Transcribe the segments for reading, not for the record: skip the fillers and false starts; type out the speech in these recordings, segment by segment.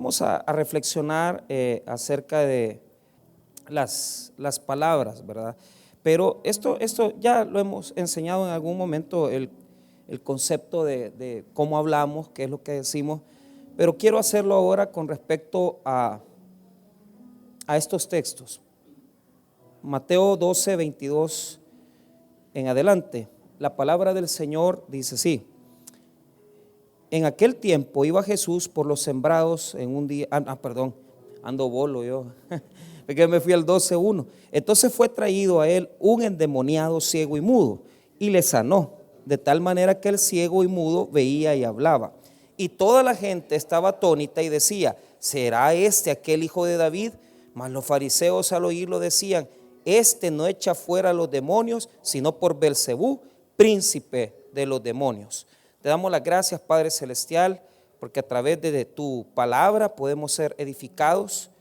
Vamos a reflexionar acerca de las palabras, ¿verdad? Pero esto ya lo hemos enseñado en algún momento, el concepto de cómo hablamos, qué es lo que decimos, pero quiero hacerlo ahora con respecto a estos textos. Mateo 12, 22 en adelante, la palabra del Señor dice así: en aquel tiempo iba Jesús por los sembrados en un día, ando bolo yo, porque me fui al 12:1. Entonces fue traído a él un endemoniado ciego y mudo, y le sanó, de tal manera que el ciego y mudo veía y hablaba. Y toda la gente estaba atónita y decía: ¿será este aquel hijo de David? Mas los fariseos al oírlo decían: este no echa fuera a los demonios, sino por Belcebú, príncipe de los demonios. Te damos las gracias, Padre Celestial, porque a través de tu palabra podemos ser edificados,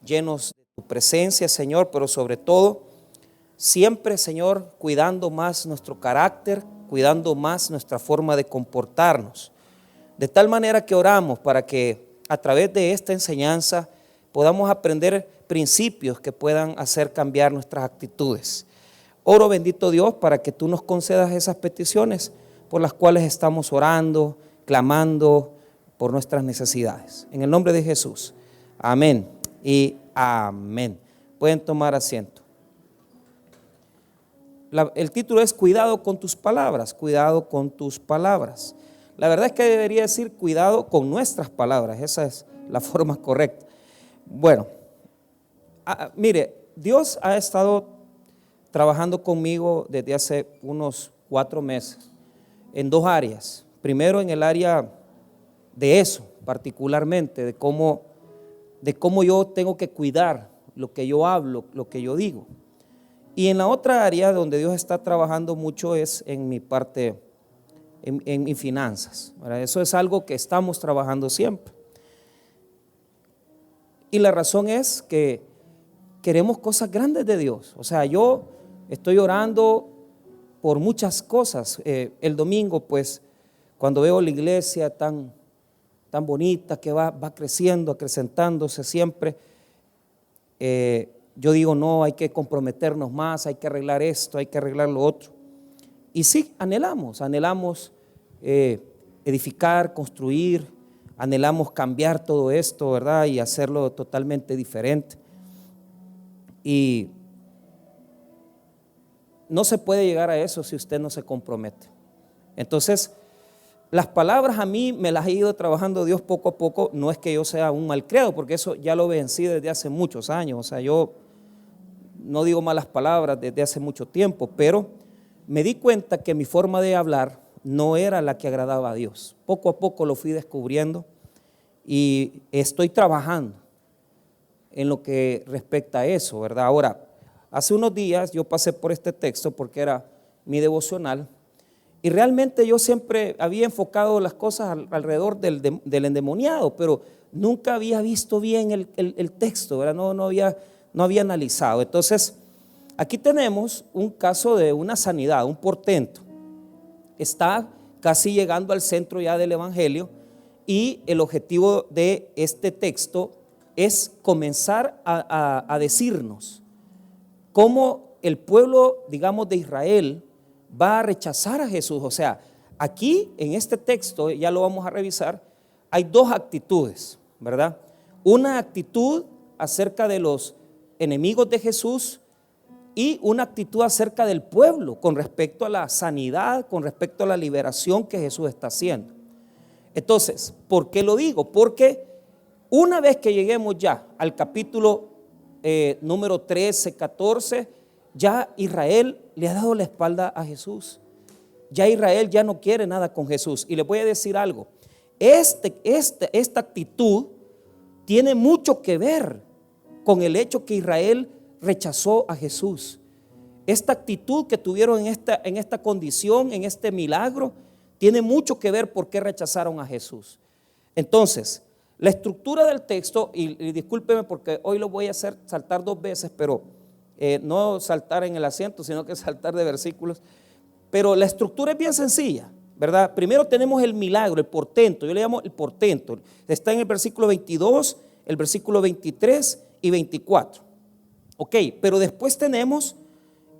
llenos de tu presencia, Señor, pero sobre todo, siempre, Señor, cuidando más nuestro carácter, cuidando más nuestra forma de comportarnos. De tal manera que oramos para que a través de esta enseñanza podamos aprender principios que puedan hacer cambiar nuestras actitudes. Oro, bendito Dios, para que tú nos concedas esas peticiones por las cuales estamos orando, clamando por nuestras necesidades. En el nombre de Jesús. Amén y amén. Pueden tomar asiento. El título es Cuidado con tus palabras, cuidado con tus palabras. La verdad es que debería decir cuidado con nuestras palabras, esa es la forma correcta. Bueno, mire, Dios ha estado trabajando conmigo desde hace unos 4 meses en 2 áreas. Primero, en el área de eso, particularmente, de cómo yo tengo que cuidar lo que yo hablo, lo que yo digo. Y en la otra área donde Dios está trabajando mucho es en mi parte, en mis finanzas, ¿verdad? Eso es algo que estamos trabajando siempre. Y la razón es que queremos cosas grandes de Dios. O sea, yo estoy orando por muchas cosas. El domingo, pues, cuando veo la iglesia tan bonita que va creciendo, acrecentándose siempre, yo digo, no, hay que comprometernos más, hay que arreglar esto, hay que arreglar lo otro. Y sí, anhelamos edificar, construir, anhelamos cambiar todo esto, ¿verdad? Y hacerlo totalmente diferente. Y no se puede llegar a eso si usted no se compromete. Entonces, las palabras a mí me las ha ido trabajando Dios poco a poco. No es que yo sea un malcriado, porque eso ya lo vencí desde hace muchos años. O sea, yo no digo malas palabras desde hace mucho tiempo, pero me di cuenta que mi forma de hablar no era la que agradaba a Dios. Poco a poco lo fui descubriendo y estoy trabajando en lo que respecta a eso, ¿verdad? Ahora, hace unos días yo pasé por este texto porque era mi devocional y realmente yo siempre había enfocado las cosas alrededor del endemoniado, pero nunca había visto bien el texto, ¿verdad? No había analizado. Entonces, aquí tenemos un caso de una sanidad, un portento. Está casi llegando al centro ya del evangelio y el objetivo de este texto es comenzar a decirnos cómo el pueblo, digamos, de Israel va a rechazar a Jesús. O sea, aquí en este texto, ya lo vamos a revisar, hay 2 actitudes, ¿verdad? Una actitud acerca de los enemigos de Jesús y una actitud acerca del pueblo con respecto a la sanidad, con respecto a la liberación que Jesús está haciendo. Entonces, ¿por qué lo digo? Porque una vez que lleguemos ya al capítulo número 13, 14, ya Israel le ha dado la espalda a Jesús. Ya Israel ya no quiere nada con Jesús. Y les voy a decir algo, esta actitud tiene mucho que ver con el hecho que Israel rechazó a Jesús. Esta actitud que tuvieron en esta condición, en este milagro, tiene mucho que ver por qué rechazaron a Jesús. Entonces, la estructura del texto, y discúlpeme porque hoy lo voy a hacer saltar 2 veces, pero no saltar en el asiento, sino que saltar de versículos. Pero la estructura es bien sencilla. ¿verdad? Primero tenemos el milagro, el portento, yo le llamo el portento. Está en el versículo 22, el versículo 23 y 24. Ok, pero después tenemos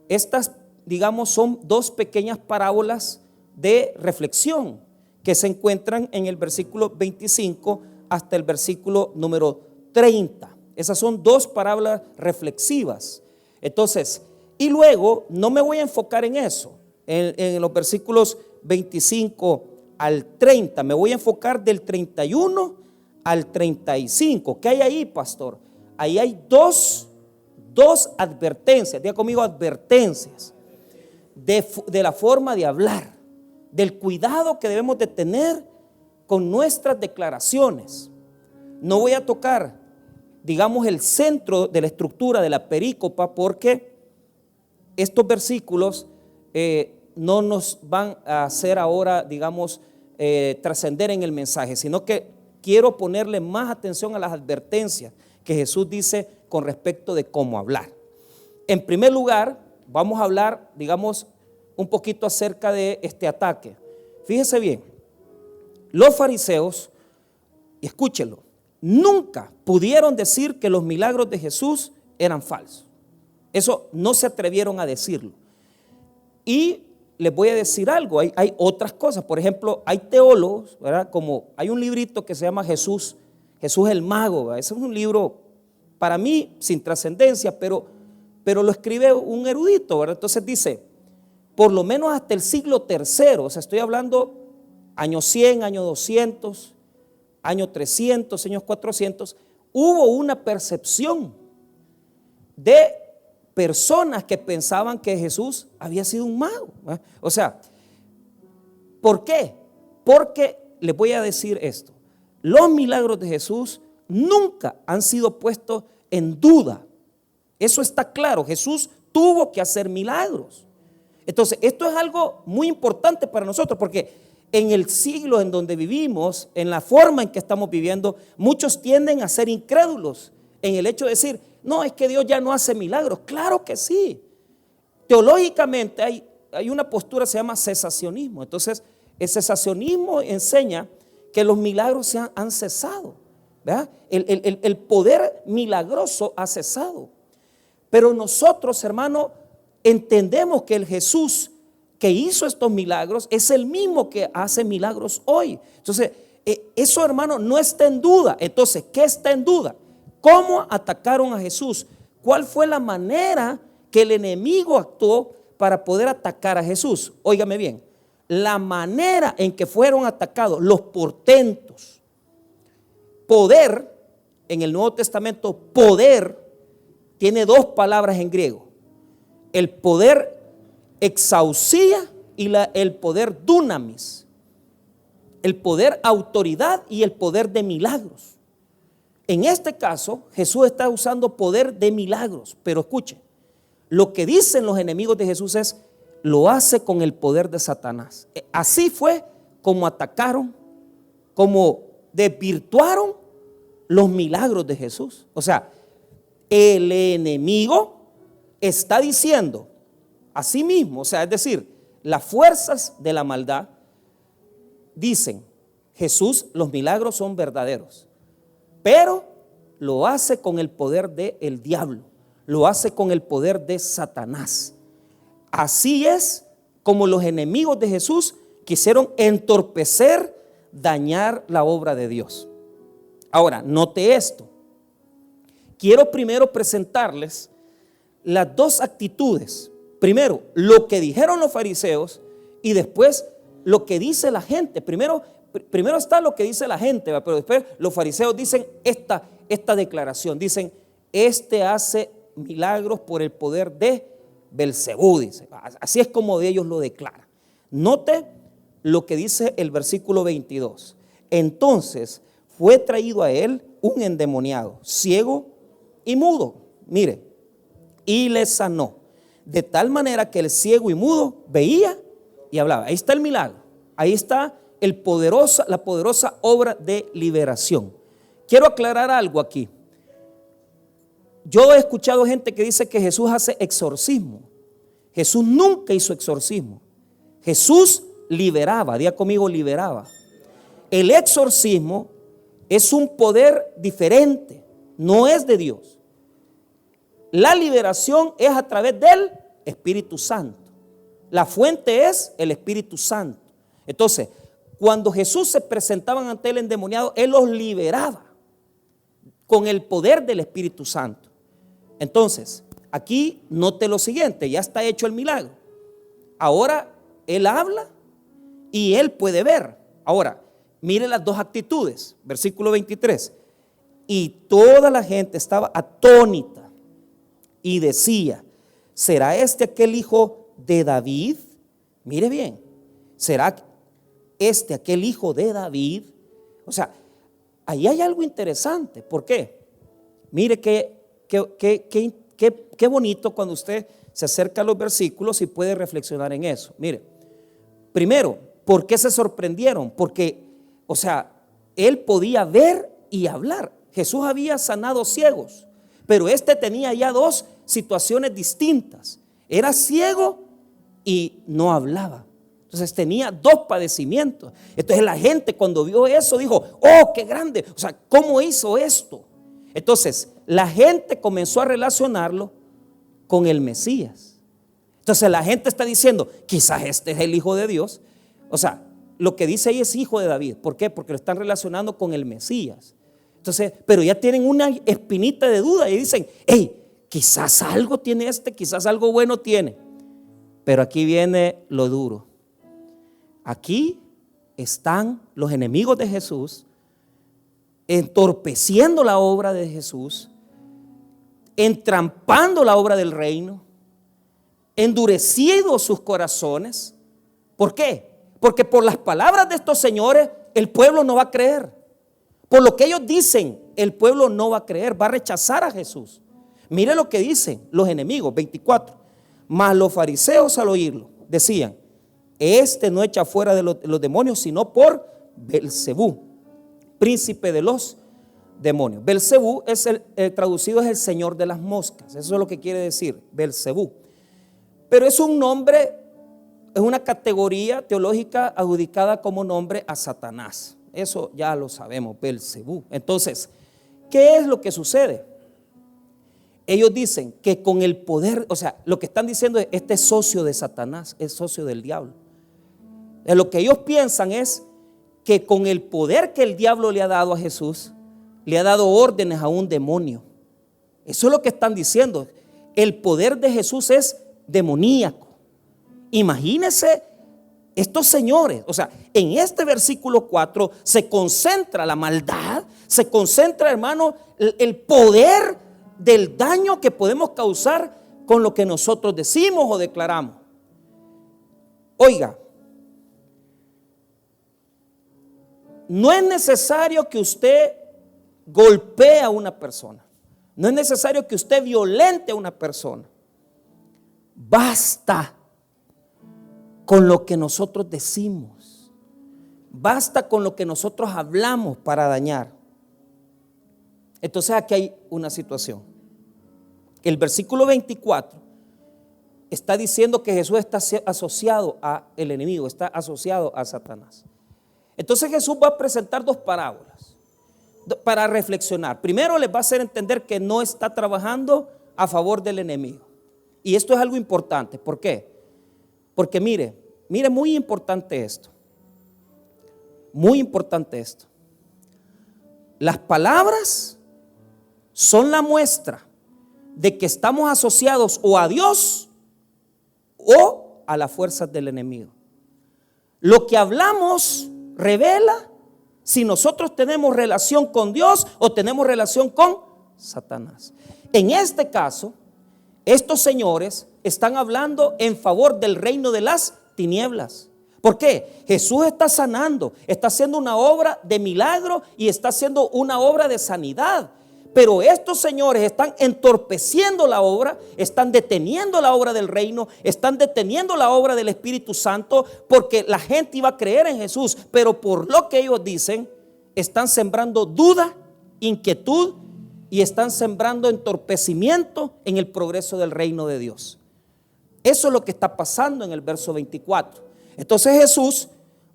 estas, digamos, son dos pequeñas parábolas de reflexión que se encuentran en el versículo 25 hasta el versículo número 30. Esas son dos parábolas reflexivas. Entonces, y luego no me voy a enfocar en eso, en los versículos 25 al 30, me voy a enfocar del 31 al 35. ¿Qué hay ahí, pastor? Ahí hay dos advertencias, diga conmigo advertencias, de la forma de hablar, del cuidado que debemos de tener con nuestras declaraciones. No voy a tocar, digamos, el centro de la estructura de la perícopa, porque estos versículos no nos van a hacer ahora, digamos, trascender en el mensaje, sino que quiero ponerle más atención a las advertencias que Jesús dice con respecto de cómo hablar. En primer lugar, vamos a hablar, digamos, un poquito acerca de este ataque. Fíjese bien, los fariseos, y escúchenlo, nunca pudieron decir que los milagros de Jesús eran falsos. Eso no se atrevieron a decirlo. Y les voy a decir algo, hay otras cosas. Por ejemplo, hay teólogos, ¿verdad? Como hay un librito que se llama Jesús el Mago, ¿verdad? Ese es un libro para mí sin trascendencia, pero lo escribe un erudito, ¿verdad? Entonces dice, por lo menos hasta el siglo III, o sea, estoy hablando año 100, año 200, año 300, años 400, hubo una percepción de personas que pensaban que Jesús había sido un mago, ¿verdad? O sea, ¿por qué? Porque les voy a decir esto, los milagros de Jesús nunca han sido puestos en duda. Eso está claro, Jesús tuvo que hacer milagros. Entonces, esto es algo muy importante para nosotros, porque en el siglo en donde vivimos, en la forma en que estamos viviendo, muchos tienden a ser incrédulos en el hecho de decir, no, es que Dios ya no hace milagros. Claro que sí. Teológicamente hay una postura que se llama cesacionismo. Entonces, el cesacionismo enseña que los milagros han cesado, ¿verdad? El poder milagroso ha cesado. Pero nosotros, hermano, entendemos que el Jesús que hizo estos milagros es el mismo que hace milagros hoy. Entonces, eso, hermano, no está en duda. Entonces, ¿qué está en duda? ¿Cómo atacaron a Jesús? ¿Cuál fue la manera que el enemigo actuó para poder atacar a Jesús? Óigame bien, la manera en que fueron atacados, los portentos, poder, en el Nuevo Testamento, poder tiene dos palabras en griego, el poder exausía y el poder dunamis, el poder autoridad y el poder de milagros. En este caso, Jesús está usando poder de milagros, pero escuche, lo que dicen los enemigos de Jesús es, lo hace con el poder de Satanás. Así fue como atacaron, como desvirtuaron los milagros de Jesús. O sea, el enemigo está diciendo a sí mismo, o sea, es decir, las fuerzas de la maldad dicen, Jesús, los milagros son verdaderos, pero lo hace con el poder del diablo, lo hace con el poder de Satanás. Así es como los enemigos de Jesús quisieron entorpecer, dañar la obra de Dios. Ahora, note esto. Quiero primero presentarles las dos actitudes. Primero, lo que dijeron los fariseos y después lo que dice la gente. Primero está lo que dice la gente, pero después los fariseos dicen esta declaración. Dicen, este hace milagros por el poder de Belcebú, dice. Así es como de ellos lo declaran. Note lo que dice el versículo 22. Entonces fue traído a él un endemoniado, ciego y mudo. Mire, y le sanó. De tal manera que el ciego y mudo veía y hablaba. Ahí está el milagro. Ahí está la poderosa obra de liberación. Quiero aclarar algo aquí. Yo he escuchado gente que dice que Jesús hace exorcismo. Jesús nunca hizo exorcismo. Jesús liberaba, diga conmigo, liberaba. El exorcismo es un poder diferente, no es de Dios. La liberación es a través del Espíritu Santo. La fuente es el Espíritu Santo. Entonces, cuando Jesús se presentaba ante el endemoniado, Él los liberaba con el poder del Espíritu Santo. Entonces, aquí note lo siguiente, ya está hecho el milagro. Ahora Él habla y Él puede ver. Ahora, mire las dos actitudes. Versículo 23. Y toda la gente estaba atónita y decía, ¿será este aquel hijo de David? Mire bien, ¿será este aquel hijo de David? O sea, ahí hay algo interesante. ¿Por qué? Mire qué bonito cuando usted se acerca a los versículos y puede reflexionar en eso. Mire, primero, ¿por qué se sorprendieron? Porque, o sea, él podía ver y hablar. Jesús había sanado ciegos, pero este tenía ya dos situaciones distintas. Era ciego y no hablaba. Entonces tenía dos padecimientos. Entonces la gente cuando vio eso dijo, oh, qué grande. O sea, ¿cómo hizo esto? Entonces la gente comenzó a relacionarlo con el Mesías. Entonces la gente está diciendo, quizás este es el Hijo de Dios. O sea, lo que dice ahí es hijo de David. ¿Por qué? Porque lo están relacionando con el Mesías. Entonces, pero ya tienen una espinita de duda y dicen, hey, quizás algo tiene quizás algo bueno tiene. Pero aquí viene lo duro. Aquí están los enemigos de Jesús entorpeciendo la obra de Jesús, entrampando la obra del reino, endureciendo sus corazones. ¿Por qué? Porque por las palabras de estos señores el pueblo no va a creer. Por lo que ellos dicen, el pueblo no va a creer, va a rechazar a Jesús. Mire lo que dicen los enemigos, 24. Mas los fariseos al oírlo decían, este no echa fuera de los demonios, sino por Belcebú, príncipe de los demonios. Belcebú es traducido es el señor de las moscas. Eso es lo que quiere decir, Belcebú. Pero es un nombre, es una categoría teológica adjudicada como nombre a Satanás. Eso ya lo sabemos, Belcebú. Entonces, ¿qué es lo que sucede? Ellos dicen que con el poder, o sea, lo que están diciendo es, este es socio de Satanás, es socio del diablo. Lo que ellos piensan es que con el poder que el diablo le ha dado a Jesús, le ha dado órdenes a un demonio. Eso es lo que están diciendo. El poder de Jesús es demoníaco. Imagínense estos señores, o sea, en este versículo 4 se concentra la maldad, se concentra, hermano, el poder del daño que podemos causar con lo que nosotros decimos o declaramos. Oiga, no es necesario que usted golpee a una persona, no es necesario que usted violente a una persona. Basta con lo que nosotros decimos, basta con lo que nosotros hablamos para dañar. Entonces aquí hay una situación. El versículo 24 está diciendo que Jesús está asociado al enemigo, está asociado a Satanás. Entonces Jesús va a presentar dos parábolas para reflexionar. Primero les va a hacer entender que no está trabajando a favor del enemigo. Y esto es algo importante. ¿Por qué? Porque mire muy importante esto. Muy importante esto. Las palabras son la muestra de que estamos asociados o a Dios o a las fuerzas del enemigo. Lo que hablamos revela si nosotros tenemos relación con Dios o tenemos relación con Satanás. En este caso, estos señores están hablando en favor del reino de las tinieblas. ¿Por qué? Jesús está sanando, está haciendo una obra de milagro y está haciendo una obra de sanidad. Pero estos señores están entorpeciendo la obra, están deteniendo la obra del reino, están deteniendo la obra del Espíritu Santo, porque la gente iba a creer en Jesús, pero por lo que ellos dicen, están sembrando duda, inquietud y están sembrando entorpecimiento en el progreso del reino de Dios. Eso es lo que está pasando en el verso 24. Entonces Jesús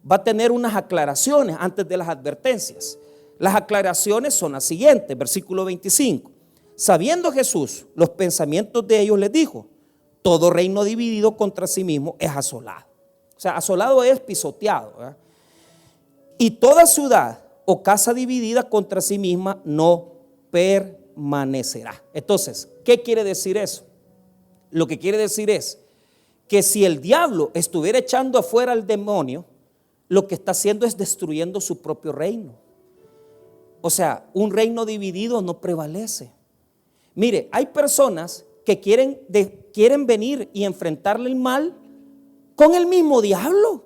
va a tener unas aclaraciones antes de las advertencias. Las aclaraciones son las siguientes, versículo 25. Sabiendo Jesús los pensamientos de ellos, les dijo: todo reino dividido contra sí mismo es asolado. O sea, asolado es pisoteado, ¿verdad? Y toda ciudad o casa dividida contra sí misma no permanecerá. Entonces, ¿qué quiere decir eso? Lo que quiere decir es que si el diablo estuviera echando afuera al demonio, lo que está haciendo es destruyendo su propio reino. O sea, un reino dividido no prevalece. Mire, hay personas que quieren venir y enfrentarle el mal con el mismo diablo,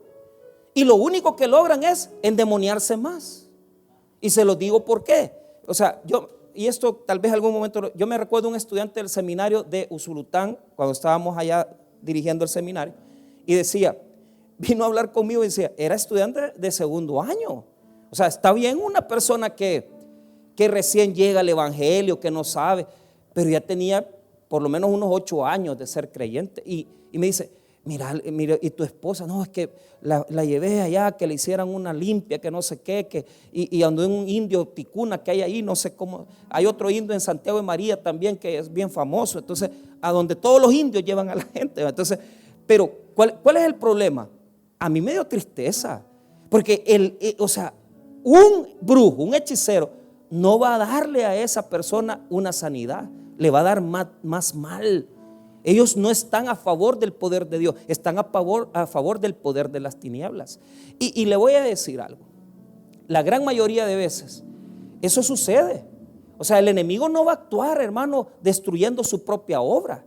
y lo único que logran es endemoniarse más. Y se los digo por qué. O sea, y esto tal vez algún momento, yo me recuerdo un estudiante del seminario de Usulután, cuando estábamos allá dirigiendo el seminario, y vino a hablar conmigo y decía, era estudiante de segundo año. O sea, está bien una persona que recién llega al evangelio, que no sabe, pero ya tenía por lo menos unos 8 años de ser creyente. Y me dice, mira, ¿y tu esposa? No, es que la llevé allá, que le hicieran una limpia, que no sé qué, y andó en un indio ticuna que hay ahí, no sé cómo. Hay otro indio en Santiago de María también que es bien famoso. Entonces, a donde todos los indios llevan a la gente. Entonces, pero ¿cuál es el problema? A mí me dio tristeza, porque o sea, un brujo, un hechicero, no va a darle a esa persona una sanidad, le va a dar más mal. Ellos no están a favor del poder de Dios, están a favor del poder de las tinieblas. Y le voy a decir algo, la gran mayoría de veces eso sucede. O sea, el enemigo no va a actuar, hermano, destruyendo su propia obra.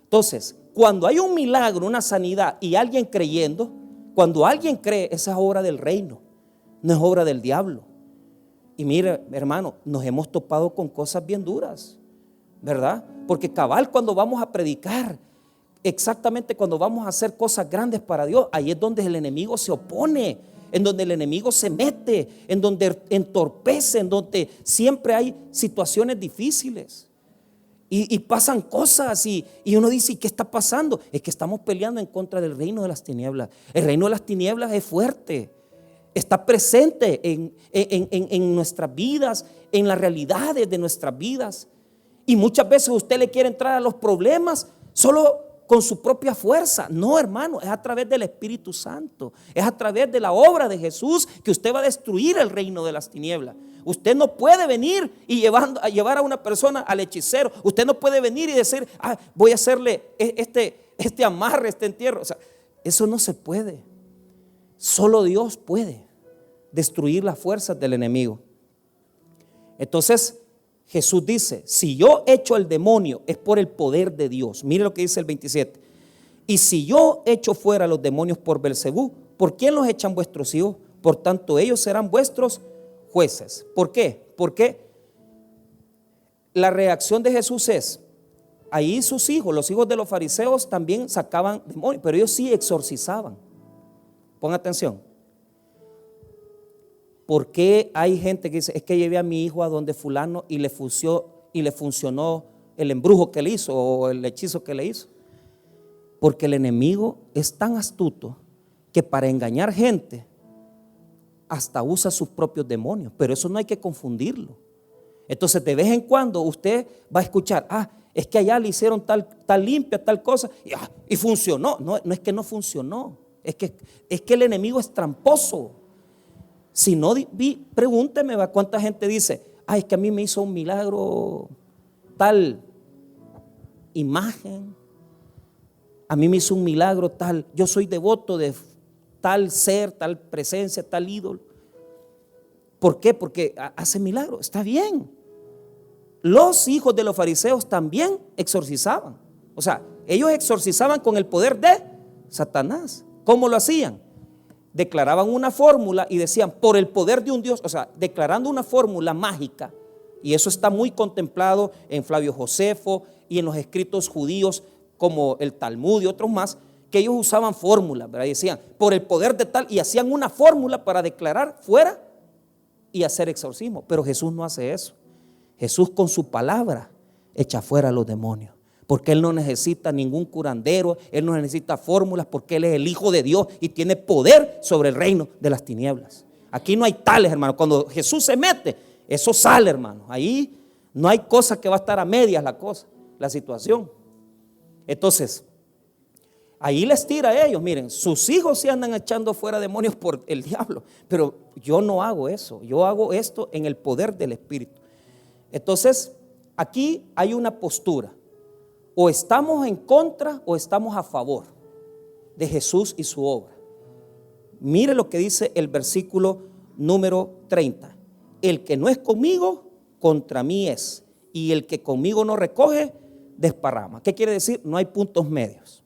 Entonces, cuando hay un milagro, una sanidad y alguien creyendo, cuando alguien cree, esa es obra del reino, no es obra del diablo. Y mire, hermano, nos hemos topado con cosas bien duras, ¿verdad? Porque cabal, cuando vamos a predicar, exactamente cuando vamos a hacer cosas grandes para Dios, ahí es donde el enemigo se opone, en donde el enemigo se mete, en donde entorpece, en donde siempre hay situaciones difíciles. Y pasan cosas y uno dice, ¿y qué está pasando? Es que estamos peleando en contra del reino de las tinieblas. El reino de las tinieblas es fuerte, está presente en nuestras vidas, en las realidades de nuestras vidas. Y muchas veces usted le quiere entrar a los problemas solo con su propia fuerza. No, hermano, es a través del Espíritu Santo, es a través de la obra de Jesús que usted va a destruir el reino de las tinieblas. Usted no puede venir y llevar a una persona al hechicero. Usted no puede venir y decir, voy a hacerle este amarre, este entierro. O sea, eso no se puede. Solo Dios puede destruir las fuerzas del enemigo. Entonces Jesús dice, si yo echo al demonio es por el poder de Dios. Mire lo que dice el 27. Y si yo echo fuera a los demonios por Belcebú, ¿por quién los echan vuestros hijos? Por tanto ellos serán vuestros jueces. ¿Por qué? Porque la reacción de Jesús es, ahí sus hijos, los hijos de los fariseos también sacaban demonios, pero ellos sí exorcizaban. Ponga atención. ¿Por qué hay gente que dice, es que llevé a mi hijo a donde fulano y le funcionó el embrujo que le hizo o el hechizo que le hizo? Porque el enemigo es tan astuto que para engañar gente hasta usa sus propios demonios, pero eso no hay que confundirlo. Entonces de vez en cuando usted va a escuchar, es que allá le hicieron tal limpia, tal cosa y funcionó. No es que no funcionó, es que el enemigo es tramposo. Si no, pregúnteme cuánta gente dice, es que a mí me hizo un milagro tal imagen, a mí me hizo un milagro tal, yo soy devoto de tal ser, tal presencia, tal ídolo. ¿Por qué? Porque hace milagros, está bien. Los hijos de los fariseos también exorcizaban. O sea, ellos exorcizaban con el poder de Satanás. ¿Cómo lo hacían? Declaraban una fórmula y decían, por el poder de un Dios, o sea, declarando una fórmula mágica, y eso está muy contemplado en Flavio Josefo y en los escritos judíos como el Talmud y otros más, que ellos usaban fórmulas, ¿verdad? Y decían, por el poder de tal, y hacían una fórmula para declarar fuera y hacer exorcismo. Pero Jesús no hace eso. Jesús con su palabra echa fuera a los demonios. porque Él no necesita ningún curandero, Él no necesita fórmulas, porque Él es el Hijo de Dios y tiene poder sobre el reino de las tinieblas. Aquí no hay tales, hermano. Cuando Jesús se mete, eso sale, hermano. Ahí no hay cosa que va a estar a medias la situación. Entonces, ahí les tira a ellos. Miren, sus hijos se andan echando fuera demonios por el diablo, pero yo no hago eso. Yo hago esto en el poder del Espíritu. Entonces, aquí hay una postura. O estamos en contra o estamos a favor de Jesús y su obra. Mire lo que dice el versículo número 30. El que no es conmigo, contra mí es. Y el que conmigo no recoge, desparrama. ¿Qué quiere decir? No hay puntos medios.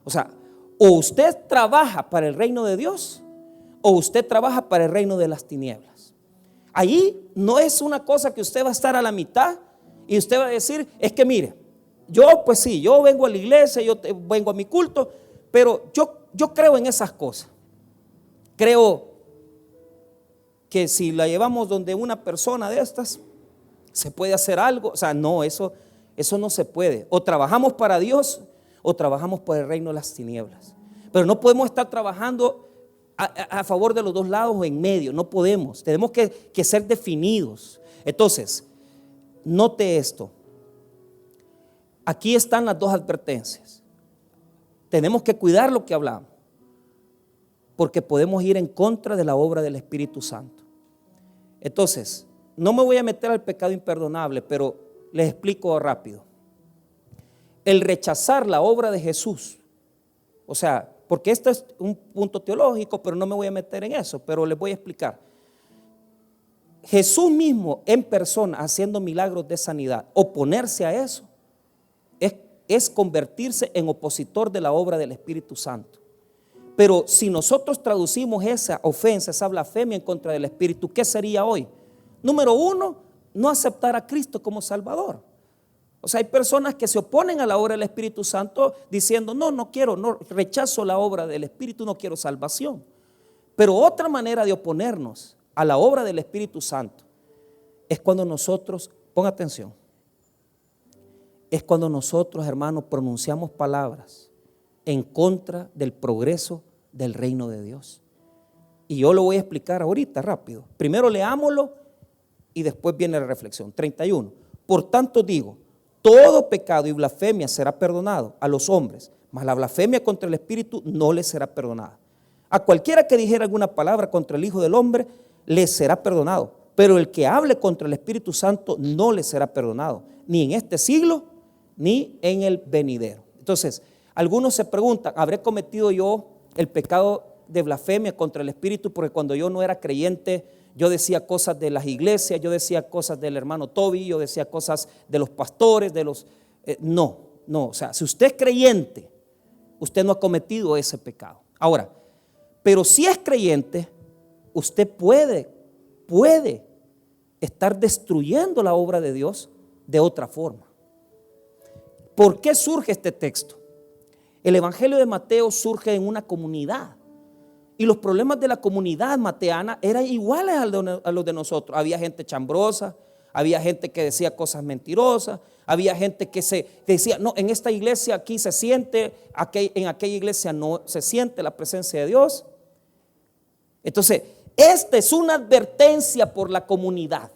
O sea, o usted trabaja para el reino de Dios o usted trabaja para el reino de las tinieblas. Ahí no es una cosa que usted va a estar a la mitad y usted va a decir, es que mire, yo pues sí, yo vengo a la iglesia, yo vengo a mi culto, pero yo creo en esas cosas. Creo que si la llevamos donde una persona de estas, se puede hacer algo. O sea, no, eso no se puede. O trabajamos para Dios o trabajamos por el reino de las tinieblas. Pero no podemos estar trabajando a favor de los dos lados o en medio. No podemos. Tenemos que ser definidos. Entonces, note esto. Aquí están las dos advertencias. Tenemos que cuidar lo que hablamos, porque podemos ir en contra de la obra del Espíritu Santo. Entonces, no me voy a meter al pecado imperdonable, pero les explico rápido. El rechazar la obra de Jesús, o sea, porque esto es un punto teológico, pero no me voy a meter en eso, pero les voy a explicar. Jesús mismo en persona haciendo milagros de sanidad, oponerse a eso es convertirse en opositor de la obra del Espíritu Santo. Pero si nosotros traducimos esa ofensa, esa blasfemia en contra del Espíritu, ¿qué sería hoy? Número uno, no aceptar a Cristo como Salvador. O sea, hay personas que se oponen a la obra del Espíritu Santo diciendo, no quiero, no, rechazo la obra del Espíritu, no quiero salvación. Pero otra manera de oponernos a la obra del Espíritu Santo es cuando nosotros, ponga atención, es cuando nosotros, hermanos, pronunciamos palabras en contra del progreso del reino de Dios. Y yo lo voy a explicar ahorita rápido. Primero leámoslo y después viene la reflexión. 31. Por tanto digo, todo pecado y blasfemia será perdonado a los hombres, mas la blasfemia contra el Espíritu no les será perdonada. A cualquiera que dijera alguna palabra contra el Hijo del Hombre, les será perdonado. Pero el que hable contra el Espíritu Santo no le será perdonado, ni en este siglo, ni en el venidero. Entonces, algunos se preguntan, ¿habré cometido yo el pecado de blasfemia contra el Espíritu? Porque cuando yo no era creyente, yo decía cosas de las iglesias, yo decía cosas del hermano Toby, yo decía cosas de los pastores, de los... No, o sea, si usted es creyente, usted no ha cometido ese pecado. Ahora, pero si es creyente, usted puede estar destruyendo la obra de Dios de otra forma. ¿Por qué surge este texto? El Evangelio de Mateo surge en una comunidad y los problemas de la comunidad mateana eran iguales a los de nosotros. Había gente chambrosa, había gente que decía cosas mentirosas, había gente que decía, no, en esta iglesia aquí se siente, en aquella iglesia no se siente la presencia de Dios. Entonces, esta es una advertencia por la comunidad.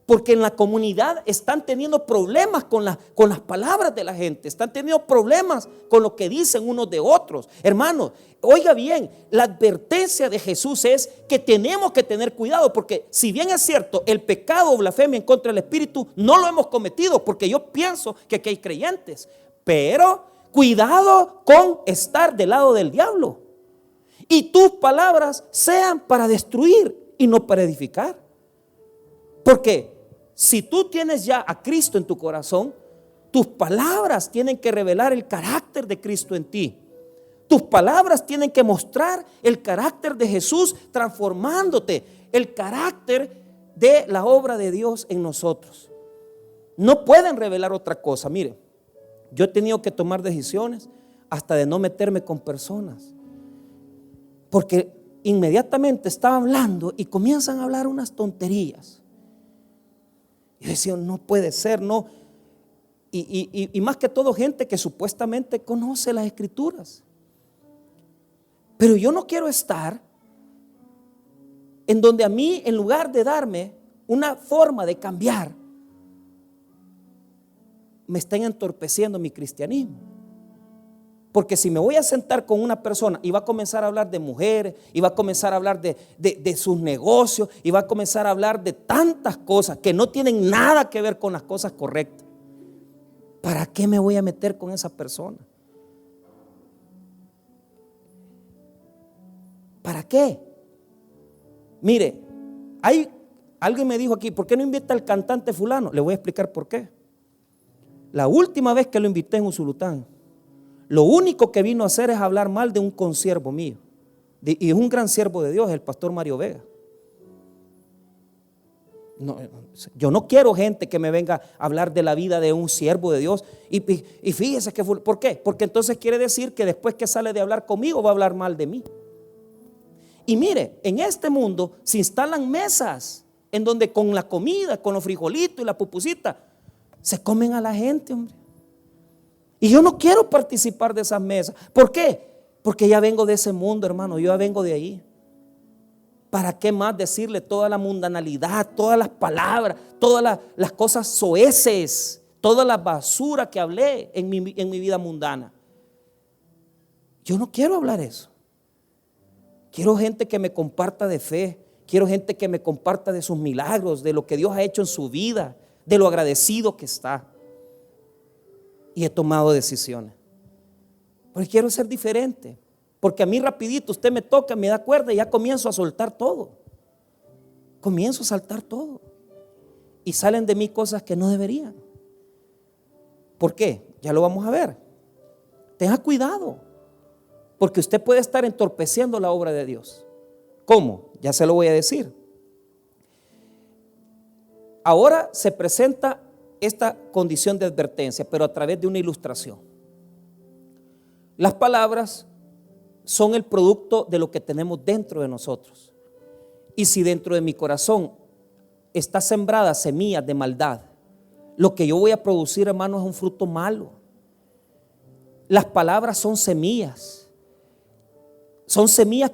Porque en la comunidad están teniendo problemas con las palabras de la gente, están teniendo problemas con lo que dicen unos de otros. Hermanos, oiga bien, la advertencia de Jesús es que tenemos que tener cuidado, porque si bien es cierto, el pecado o blasfemia en contra del Espíritu no lo hemos cometido, porque yo pienso que aquí hay creyentes, pero cuidado con estar del lado del diablo y tus palabras sean para destruir y no para edificar. Porque si tú tienes ya a Cristo en tu corazón, tus palabras tienen que revelar el carácter de Cristo en ti. Tus palabras tienen que mostrar el carácter de Jesús transformándote, el carácter de la obra de Dios en nosotros. No pueden revelar otra cosa. Mire, yo he tenido que tomar decisiones hasta de no meterme con personas, porque inmediatamente estaba hablando y comienzan a hablar unas tonterías. Y decía, no puede ser, no. y más que todo gente que supuestamente conoce las Escrituras. Pero yo no quiero estar en donde a mí, en lugar de darme una forma de cambiar, me estén entorpeciendo mi cristianismo. Porque si me voy a sentar con una persona y va a comenzar a hablar de mujeres, y va a comenzar a hablar de sus negocios, y va a comenzar a hablar de tantas cosas que no tienen nada que ver con las cosas correctas, ¿para qué me voy a meter con esa persona? ¿Para qué? Mire, alguien me dijo aquí, ¿por qué no invita al cantante fulano? Le voy a explicar por qué. La última vez que lo invité en Usulután, lo único que vino a hacer es hablar mal de un consiervo mío, y es un gran siervo de Dios, el pastor Mario Vega. No, yo no quiero gente que me venga a hablar de la vida de un siervo de Dios. Y fíjese que ¿por qué? Porque entonces quiere decir que después que sale de hablar conmigo va a hablar mal de mí. Y mire, en este mundo se instalan mesas en donde con la comida, con los frijolitos y la pupusita, se comen a la gente, hombre. Y yo no quiero participar de esas mesas. ¿Por qué? Porque ya vengo de ese mundo, hermano. Yo ya vengo de ahí. ¿Para qué más decirle toda la mundanalidad, todas las palabras, todas las cosas soeces, toda la basura que hablé en mi vida mundana? Yo no quiero hablar eso. Quiero gente que me comparta de fe. Quiero gente que me comparta de sus milagros, de lo que Dios ha hecho en su vida, de lo agradecido que está. Y he tomado decisiones. Porque quiero ser diferente. Porque a mí rapidito usted me toca, me da cuerda y ya comienzo a soltar todo. Comienzo a saltar todo. Y salen de mí cosas que no deberían. ¿Por qué? Ya lo vamos a ver. Tenga cuidado. Porque usted puede estar entorpeciendo la obra de Dios. ¿Cómo? Ya se lo voy a decir. Ahora se presenta esta condición de advertencia, pero a través de una ilustración. Las palabras son el producto de lo que tenemos dentro de nosotros. Y si dentro de mi corazón está sembrada semillas de maldad, lo que yo voy a producir, hermano, es un fruto malo. Las palabras son semillas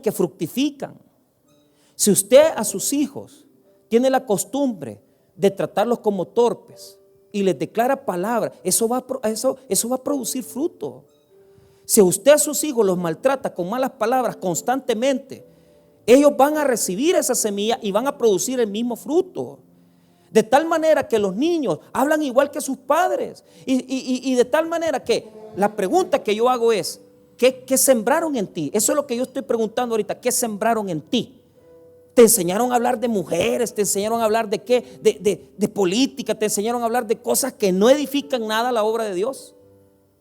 que fructifican. Si usted a sus hijos tiene la costumbre de tratarlos como torpes y les declara palabras, eso va a producir fruto. Si usted a sus hijos los maltrata con malas palabras constantemente, ellos van a recibir esa semilla y van a producir el mismo fruto. De tal manera que los niños hablan igual que sus padres. Y de tal manera que la pregunta que yo hago es, ¿qué sembraron en ti? Eso es lo que yo estoy preguntando ahorita. ¿Qué sembraron en ti? Te enseñaron a hablar de mujeres, te enseñaron a hablar de qué, de política, te enseñaron a hablar de cosas que no edifican nada a la obra de Dios.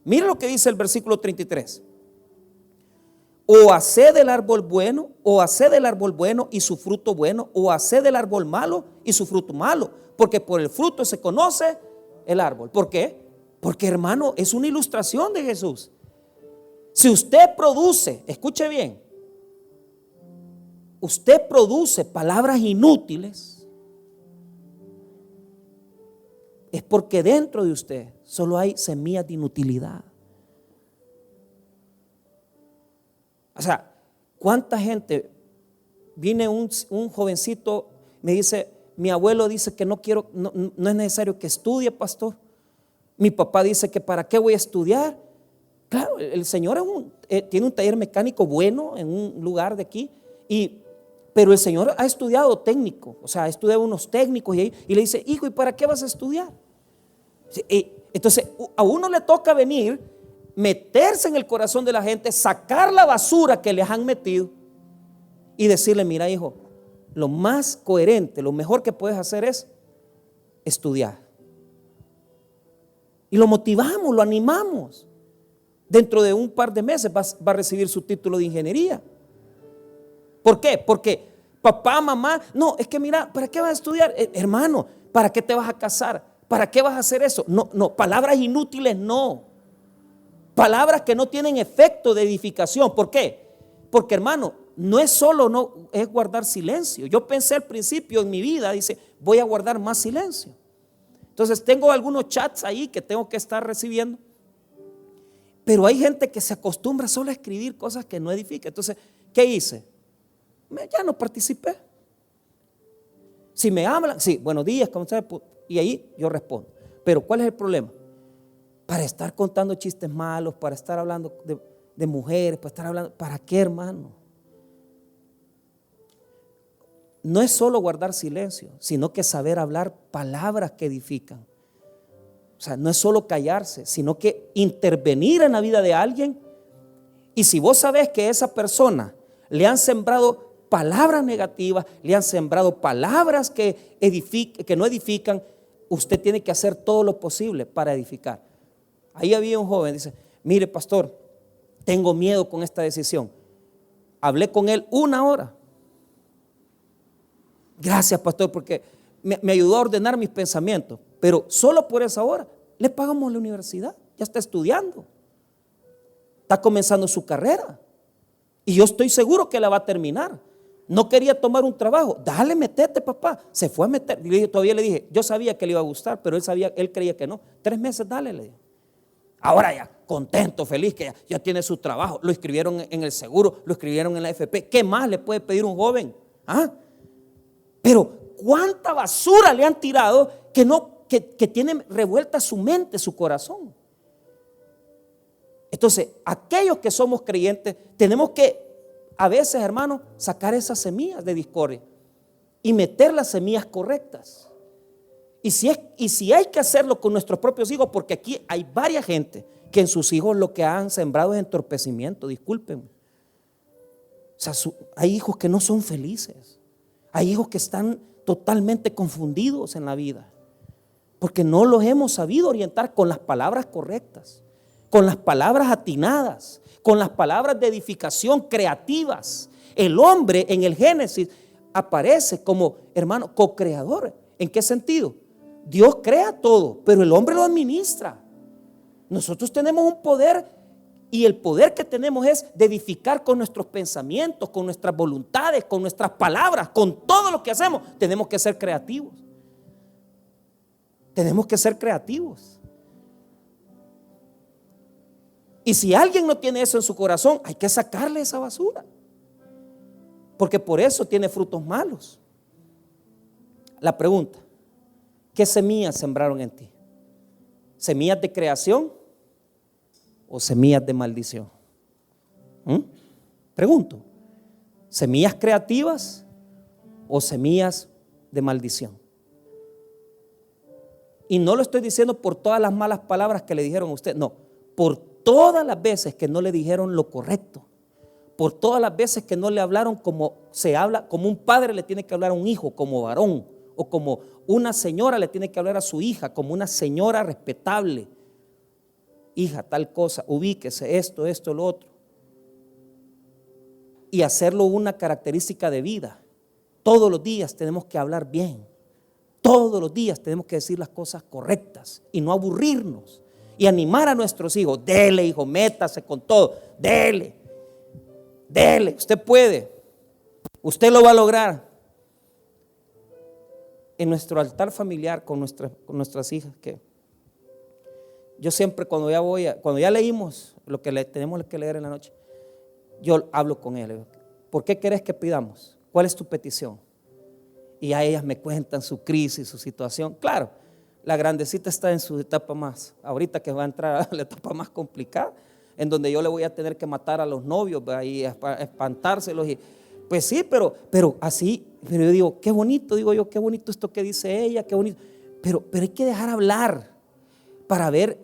Mira lo que dice el versículo 33. O haced del árbol bueno, o haced del árbol bueno y su fruto bueno, o haced del árbol malo y su fruto malo, porque por el fruto se conoce el árbol. ¿Por qué? Porque, hermano, es una ilustración de Jesús. Si usted produce, escuche bien, usted produce palabras inútiles, es porque dentro de usted solo hay semillas de inutilidad. O sea, ¿cuánta gente? Viene un jovencito, me dice, mi abuelo dice que no es necesario que estudie, pastor. Mi papá dice que para qué voy a estudiar. Claro, el señor tiene un taller mecánico bueno en un lugar de aquí, pero el señor ha estudiado técnico, o sea, ha estudiado unos técnicos y le dice, hijo, ¿y para qué vas a estudiar? Entonces, a uno le toca venir, meterse en el corazón de la gente, sacar la basura que les han metido y decirle, mira, hijo, lo más coherente, lo mejor que puedes hacer es estudiar. Y lo motivamos, lo animamos. Dentro de un par de meses va a recibir su título de ingeniería. ¿Por qué? Porque papá, mamá, no, es que mira, ¿para qué vas a estudiar? Hermano, ¿para qué te vas a casar? ¿Para qué vas a hacer eso? No, palabras inútiles no. Palabras que no tienen efecto de edificación. ¿Por qué? Porque, hermano, no es es guardar silencio. Yo pensé al principio en mi vida, dice, voy a guardar más silencio. Entonces tengo algunos chats ahí que tengo que estar recibiendo. Pero hay gente que se acostumbra solo a escribir cosas que no edifican. Entonces, ¿qué hice? Ya no participé. Si me hablan, sí, buenos días, ¿cómo estás? Y ahí yo respondo. Pero ¿cuál es el problema? Para estar contando chistes malos, para estar hablando de mujeres, para estar hablando, ¿para qué, hermano? No es solo guardar silencio, sino que saber hablar palabras que edifican. O sea, no es solo callarse, sino que intervenir en la vida de alguien. Y si vos sabés que a esa persona le han sembrado palabras negativas, le han sembrado palabras que no edifican, usted tiene que hacer todo lo posible para edificar. Ahí había un joven, dice, mire pastor, tengo miedo con esta decisión. Hablé con él 1 hora. Gracias pastor, porque me ayudó a ordenar mis pensamientos. Pero solo por esa hora le pagamos la universidad. Ya está estudiando, está comenzando su carrera y yo estoy seguro que la va a terminar. No quería tomar un trabajo, dale, metete papá. Se fue a meter. Todavía le dije, yo sabía que le iba a gustar, pero él creía que no. 3 meses, dale, le dije. Ahora ya, contento, feliz, que ya tiene su trabajo. Lo inscribieron en el seguro, lo inscribieron en la AFP. ¿Qué más le puede pedir un joven? Pero cuánta basura le han tirado que tiene revuelta su mente, su corazón. Entonces, aquellos que somos creyentes tenemos que a veces, hermano, sacar esas semillas de discordia y meter las semillas correctas. Y si hay que hacerlo con nuestros propios hijos, porque aquí hay varias gente que en sus hijos lo que han sembrado es entorpecimiento, discúlpenme. O sea, hay hijos que no son felices, hay hijos que están totalmente confundidos en la vida, porque no los hemos sabido orientar con las palabras correctas, con las palabras atinadas, con las palabras de edificación creativas. El hombre en el Génesis aparece como, hermano, co-creador. ¿En qué sentido? Dios crea todo, pero el hombre lo administra. Nosotros tenemos un poder, y el poder que tenemos es de edificar con nuestros pensamientos, con nuestras voluntades, con nuestras palabras, con todo lo que hacemos. Tenemos que ser creativos. Tenemos que ser creativos. Y si alguien no tiene eso en su corazón, hay que sacarle esa basura, porque por eso tiene frutos malos. La pregunta: ¿qué semillas sembraron en ti? ¿Semillas de creación o semillas de maldición? Pregunto: ¿semillas creativas o semillas de maldición? Y no lo estoy diciendo por todas las malas palabras que le dijeron a usted, no, por todas las veces que no le dijeron lo correcto, por todas las veces que no le hablaron como se habla, como un padre le tiene que hablar a un hijo, como varón, o como una señora le tiene que hablar a su hija, como una señora respetable. Hija, tal cosa, ubíquese, esto, lo otro. Y hacerlo una característica de vida. Todos los días tenemos que hablar bien. Todos los días tenemos que decir las cosas correctas y no aburrirnos. Y animar a nuestros hijos: dele, hijo, métase con todo, dele, usted puede, usted lo va a lograr. En nuestro altar familiar con nuestras hijas, que yo siempre cuando ya leímos lo que tenemos que leer en la noche, yo hablo con ellas. ¿Por qué querés que pidamos? ¿Cuál es tu petición? Y a ellas me cuentan su crisis, su situación. Claro, la grandecita está en su etapa más, ahorita que va a entrar a la etapa más complicada, en donde yo le voy a tener que matar a los novios y espantárselos. Y pues sí, pero así, pero yo digo, qué bonito, qué bonito esto que dice ella, qué bonito. Pero hay que dejar hablar para ver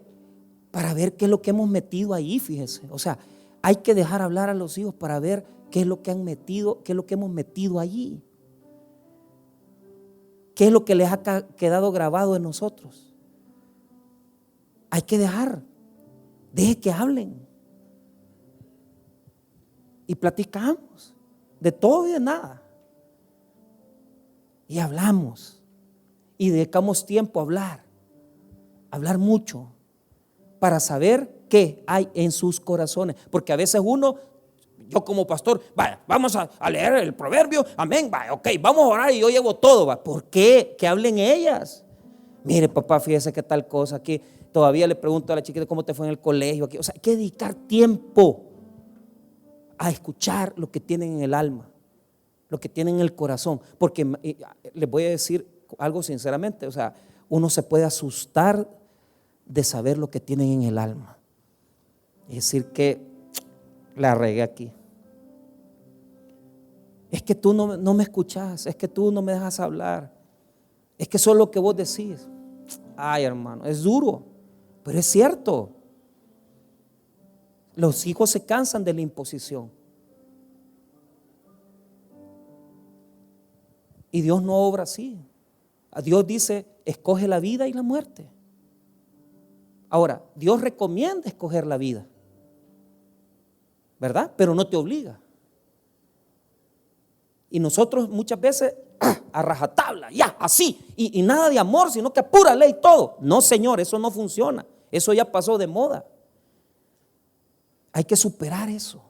qué es lo que hemos metido ahí, fíjese. O sea, hay que dejar hablar a los hijos para ver qué es lo que han metido, qué es lo que hemos metido allí. ¿Qué es lo que les ha quedado grabado en nosotros? Hay que deje que hablen. Y platicamos de todo y de nada. Y hablamos. Y dedicamos tiempo a hablar mucho, para saber qué hay en sus corazones. Porque a veces yo como pastor, vaya, vamos a leer el proverbio, amén, vaya, ok, vamos a orar y yo llevo todo, ¿va? ¿Por qué? Que hablen ellas. Mire, papá, fíjese que tal cosa aquí. Todavía le pregunto a la chiquita cómo te fue en el colegio aquí. O sea, hay que dedicar tiempo a escuchar lo que tienen en el alma, lo que tienen en el corazón. Porque les voy a decir algo sinceramente, o sea, uno se puede asustar de saber lo que tienen en el alma. Es decir que la regué aquí. Es que tú no me escuchas, es que tú no me dejas hablar, es que eso es lo que vos decís. Ay, hermano, es duro, pero es cierto. Los hijos se cansan de la imposición. Y Dios no obra así. A Dios dice, escoge la vida y la muerte. Ahora, Dios recomienda escoger la vida, ¿verdad? Pero no te obliga. Y nosotros muchas veces a rajatabla, ya, así, y nada de amor, sino que a pura ley todo. No, Señor, eso no funciona. Eso ya pasó de moda. Hay que superar eso.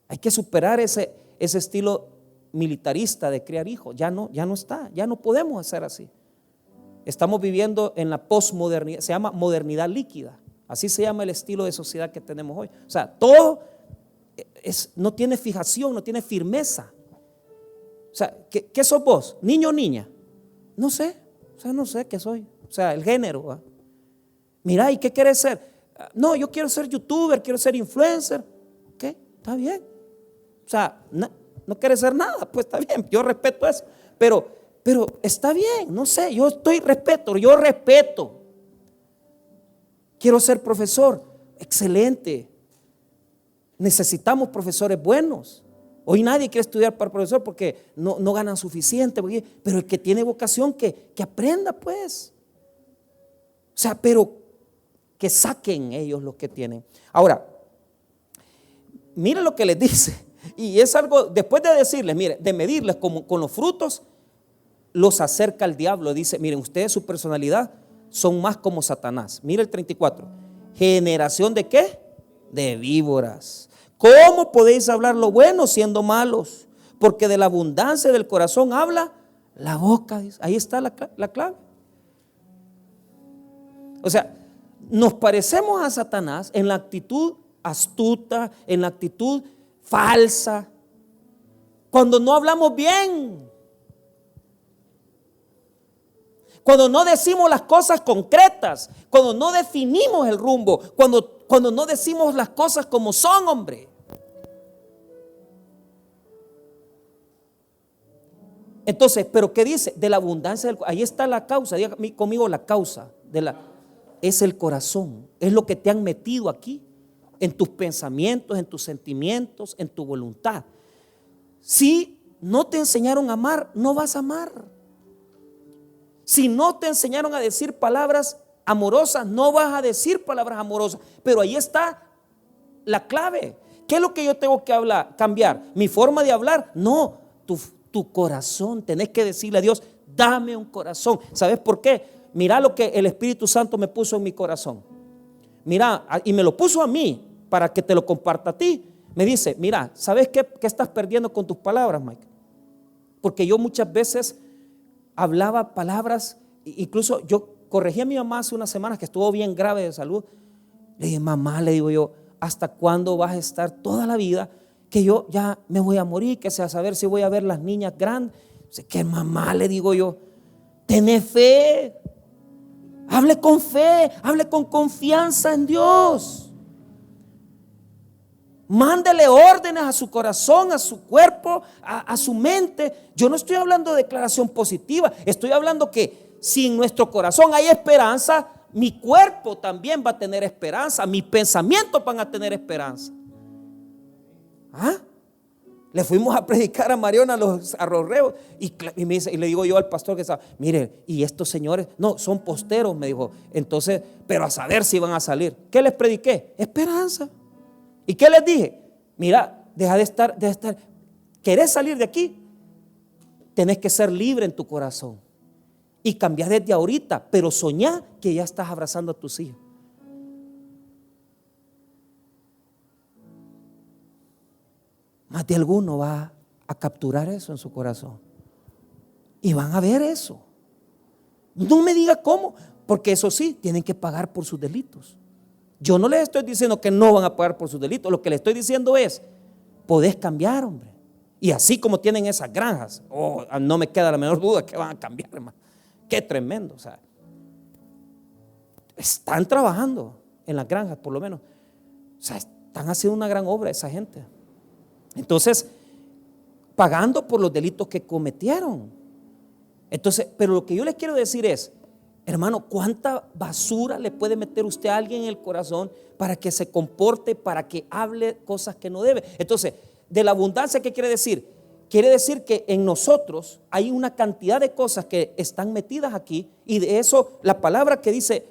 Hay que superar ese estilo militarista de criar hijos. Ya no está, ya no podemos hacer así. Estamos viviendo en la posmodernidad, se llama modernidad líquida. Así se llama el estilo de sociedad que tenemos hoy. O sea, todo no tiene fijación, no tiene firmeza. O sea, ¿qué sos vos? ¿Niño o niña? No sé, o sea, no sé qué soy. O sea, el género, ¿va? Mira, ¿y qué quieres ser? No, yo quiero ser youtuber, quiero ser influencer. ¿Qué? Está bien. O sea, no quieres ser nada, pues está bien, yo respeto eso. Pero está bien, no sé, yo respeto. Quiero ser profesor, excelente. Necesitamos profesores buenos. Hoy nadie quiere estudiar para profesor porque no ganan suficiente. Pero el que tiene vocación que aprenda, pues. O sea, pero que saquen ellos lo que tienen. Ahora, mire lo que les dice. Y es algo, después de decirles, mire, de medirles con los frutos, los acerca al diablo. Dice, miren, ustedes su personalidad son más como Satanás. Mire el 34. ¿Generación de qué? De víboras. ¿Cómo podéis hablar lo bueno siendo malos? Porque de la abundancia del corazón habla la boca. Dice. Ahí está la clave. O sea, nos parecemos a Satanás en la actitud astuta, en la actitud falsa, cuando no hablamos bien, cuando no decimos las cosas concretas, cuando no definimos el rumbo, cuando no decimos las cosas como son, hombre. Entonces, ¿pero qué dice? De la abundancia ahí está la causa. Diga conmigo, la causa es el corazón, es lo que te han metido aquí, en tus pensamientos, en tus sentimientos, en tu voluntad. Si no te enseñaron a amar, no vas a amar. Si no te enseñaron a decir palabras amorosas, no vas a decir palabras amorosas. Pero ahí está la clave. ¿Qué es lo que yo tengo que cambiar? ¿Mi forma de hablar? No, tu corazón. Tenés que decirle a Dios, dame un corazón. ¿Sabes por qué? Mira lo que el Espíritu Santo me puso en mi corazón. Mira, y me lo puso a mí para que te lo comparta a ti. Me dice, mira, ¿sabes qué estás perdiendo con tus palabras, Mike? Porque yo muchas veces hablaba palabras, incluso yo corregí a mi mamá hace unas semanas que estuvo bien grave de salud. Le dije, mamá, le digo yo, ¿hasta cuándo vas a estar toda la vida que yo ya me voy a morir? Que sea saber si voy a ver las niñas grandes. Que mamá, le digo yo, tené fe, hable con fe, hable con confianza en Dios. Mándele órdenes a su corazón, a su cuerpo, a su mente. Yo no estoy hablando de declaración positiva, estoy hablando que si en nuestro corazón hay esperanza, mi cuerpo también va a tener esperanza, mis pensamientos van a tener esperanza. ¿Ah? Le fuimos a predicar a Mariona a los arrorreos y me dice, y le digo yo al pastor que estaba, mire, y estos señores, no, son posteros, me dijo, entonces, pero a saber si van a salir. ¿Qué les prediqué? Esperanza. ¿Y qué les dije? Mira, deja de estar, ¿querés salir de aquí? Tenés que ser libre en tu corazón y cambiar desde ahorita, pero soñá que ya estás abrazando a tus hijos. Más de alguno va a capturar eso en su corazón y van a ver eso. No me diga cómo, porque eso sí, tienen que pagar por sus delitos. Yo no les estoy diciendo que no van a pagar por sus delitos. Lo que les estoy diciendo es, podés cambiar, hombre. Y así como tienen esas granjas, no me queda la menor duda que van a cambiar, hermano. Qué tremendo, o sea, están trabajando en las granjas, por lo menos. O sea, están haciendo una gran obra esa gente. Entonces, pagando por los delitos que cometieron. Entonces, pero lo que yo les quiero decir es, hermano, ¿cuánta basura le puede meter usted a alguien en el corazón para que se comporte, para que hable cosas que no debe? Entonces, de la abundancia, ¿qué quiere decir? Quiere decir que en nosotros hay una cantidad de cosas que están metidas aquí, y de eso la palabra que dice,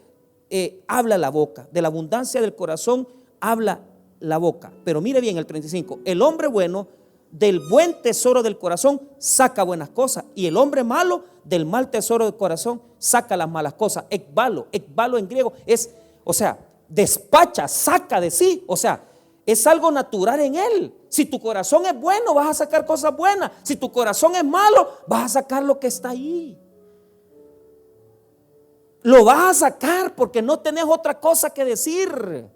habla la boca, de la abundancia del corazón habla la boca. Pero mire bien el 35, el hombre bueno del buen tesoro del corazón saca buenas cosas, y el hombre malo del mal tesoro del corazón saca las malas cosas. Ekbalo en griego es, o sea, despacha, saca de sí, o sea, es algo natural en él. Si tu corazón es bueno, vas a sacar cosas buenas. Si tu corazón es malo, vas a sacar lo que está ahí. Lo vas a sacar porque no tenés otra cosa que decir.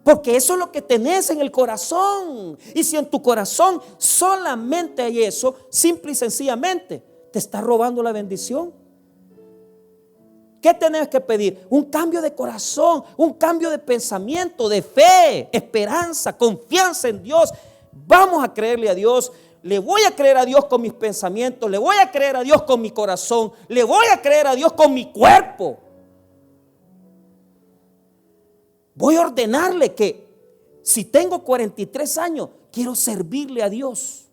Porque eso es lo que tenés en el corazón. Y si en tu corazón solamente hay eso, simple y sencillamente, te está robando la bendición. ¿Qué tenés que pedir? Un cambio de corazón, un cambio de pensamiento, de fe, esperanza, confianza en Dios. Vamos a creerle a Dios. Le voy a creer a Dios con mis pensamientos, le voy a creer a Dios con mi corazón, le voy a creer a Dios con mi cuerpo. Voy a ordenarle que si tengo 43 años, quiero servirle a Dios.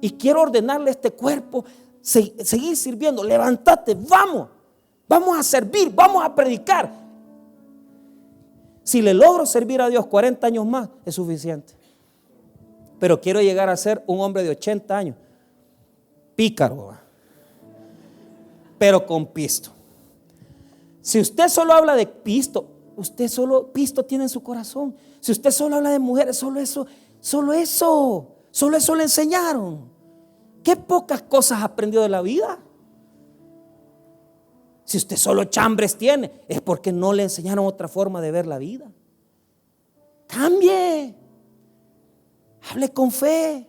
Y quiero ordenarle a este cuerpo, seguir sirviendo. Levántate, vamos a servir, vamos a predicar. Si le logro servir a Dios 40 años más, es suficiente. Pero quiero llegar a ser un hombre de 80 años, pícaro, pero con pisto. Si usted solo habla de pisto, usted solo pisto tiene en su corazón. Si usted solo habla de mujeres, solo eso le enseñaron. Qué pocas cosas aprendió de la vida. Si usted solo chambres tiene, es porque no le enseñaron otra forma de ver la vida. Cambie. Hable con fe.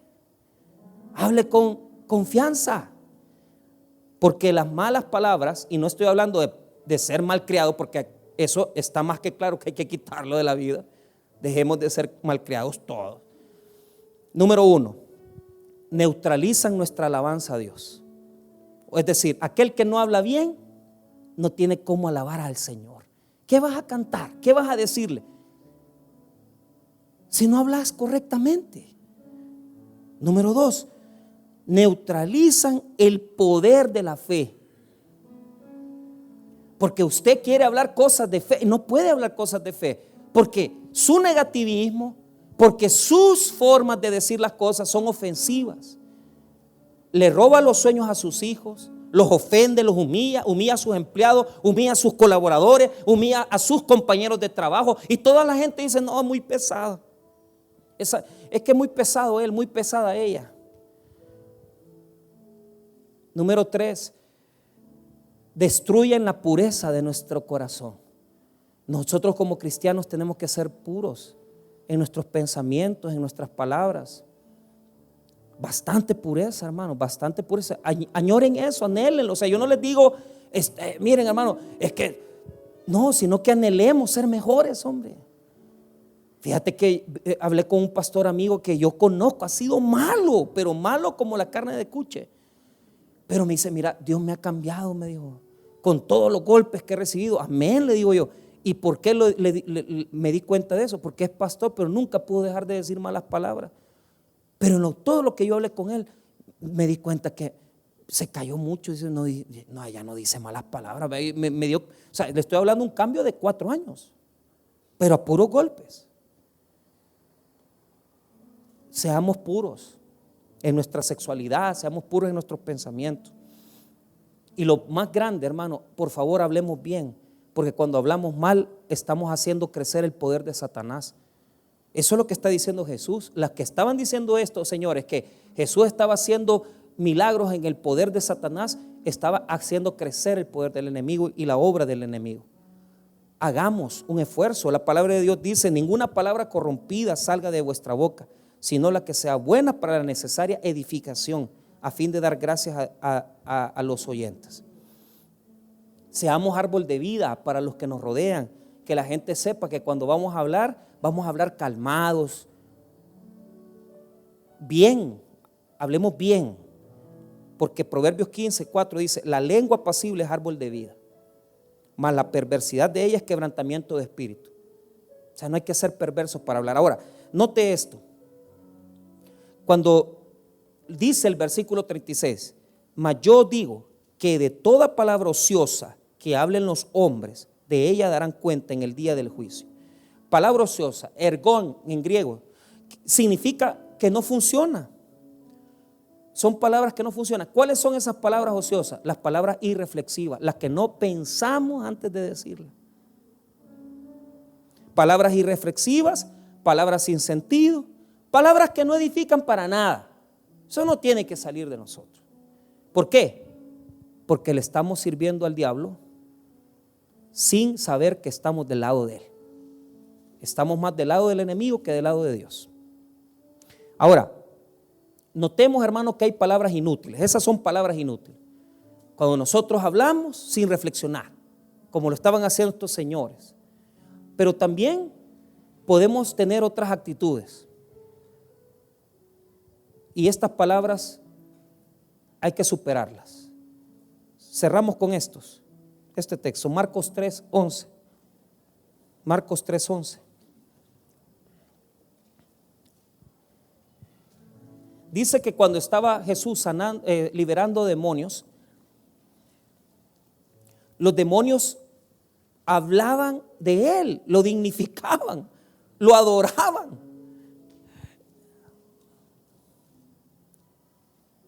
Hable con confianza. Porque las malas palabras, y no estoy hablando de ser malcriado, porque eso está más que claro que hay que quitarlo de la vida. Dejemos de ser malcriados todos. Número 1, neutralizan nuestra alabanza a Dios. Es decir, aquel que no habla bien no tiene cómo alabar al Señor. ¿Qué vas a cantar? ¿Qué vas a decirle? Si no hablas correctamente. Número 2, neutralizan el poder de la fe. Porque usted quiere hablar cosas de fe y no puede hablar cosas de fe. Porque su negativismo, porque sus formas de decir las cosas son ofensivas. Le roba los sueños a sus hijos, los ofende, los humilla a sus empleados, humilla a sus colaboradores, humilla a sus compañeros de trabajo. Y toda la gente dice, no, es muy pesado. Es que es muy pesado él, muy pesada ella. Número 3, destruyen la pureza de nuestro corazón. Nosotros como cristianos tenemos que ser puros en nuestros pensamientos, en nuestras palabras. Bastante pureza, hermano, bastante pureza. Añoren eso, anhélenlo. O sea, yo no les digo, miren, hermano, es que no, sino que anhelemos ser mejores, hombre. Fíjate que hablé con un pastor amigo que yo conozco, ha sido malo, pero malo como la carne de cuche. Pero me dice, mira, Dios me ha cambiado, me dijo, con todos los golpes que he recibido. Amén, le digo yo. ¿Y por qué me di cuenta de eso? Porque es pastor, pero nunca pudo dejar de decir malas palabras. Pero en todo lo que yo hablé con él, me di cuenta que se cayó mucho. Dice, no, ella no dice malas palabras. Me dio, o sea, le estoy hablando de un cambio de 4 años, pero a puros golpes. Seamos puros en nuestra sexualidad, seamos puros en nuestros pensamientos. Y lo más grande, hermano, por favor hablemos bien, porque cuando hablamos mal estamos haciendo crecer el poder de Satanás. Eso es lo que está diciendo Jesús. Las que estaban diciendo esto, señores, que Jesús estaba haciendo milagros en el poder de Satanás, estaba haciendo crecer el poder del enemigo y la obra del enemigo. Hagamos un esfuerzo. La palabra de Dios dice: ninguna palabra corrompida salga de vuestra boca, sino la que sea buena para la necesaria edificación, a fin de dar gracias a los oyentes. Seamos árbol de vida para los que nos rodean, que la gente sepa que cuando vamos a hablar calmados, bien, hablemos bien, porque Proverbios 15:4 dice: la lengua apacible es árbol de vida, mas la perversidad de ella es quebrantamiento de espíritu. O sea, no hay que ser perversos para hablar. Ahora, note esto. Cuando dice el versículo 36: mas yo digo que de toda palabra ociosa que hablen los hombres, de ella darán cuenta en el día del juicio. Palabra ociosa, ergón en griego, significa que no funciona. Son palabras que no funcionan. ¿Cuáles son esas palabras ociosas? Las palabras irreflexivas, las que no pensamos antes de decirlas. Palabras irreflexivas, palabras sin sentido, palabras que no edifican para nada. Eso no tiene que salir de nosotros. ¿Por qué? Porque le estamos sirviendo al diablo sin saber que estamos del lado de él. Estamos más del lado del enemigo que del lado de Dios. Ahora, notemos, hermanos, que hay palabras inútiles. Esas son palabras inútiles. Cuando nosotros hablamos sin reflexionar, como lo estaban haciendo estos señores. Pero también podemos tener otras actitudes. Y estas palabras hay que superarlas. Cerramos con este texto, Marcos 3:11. Marcos 3:11. Dice que cuando estaba Jesús liberando demonios, los demonios hablaban de él, lo dignificaban, lo adoraban.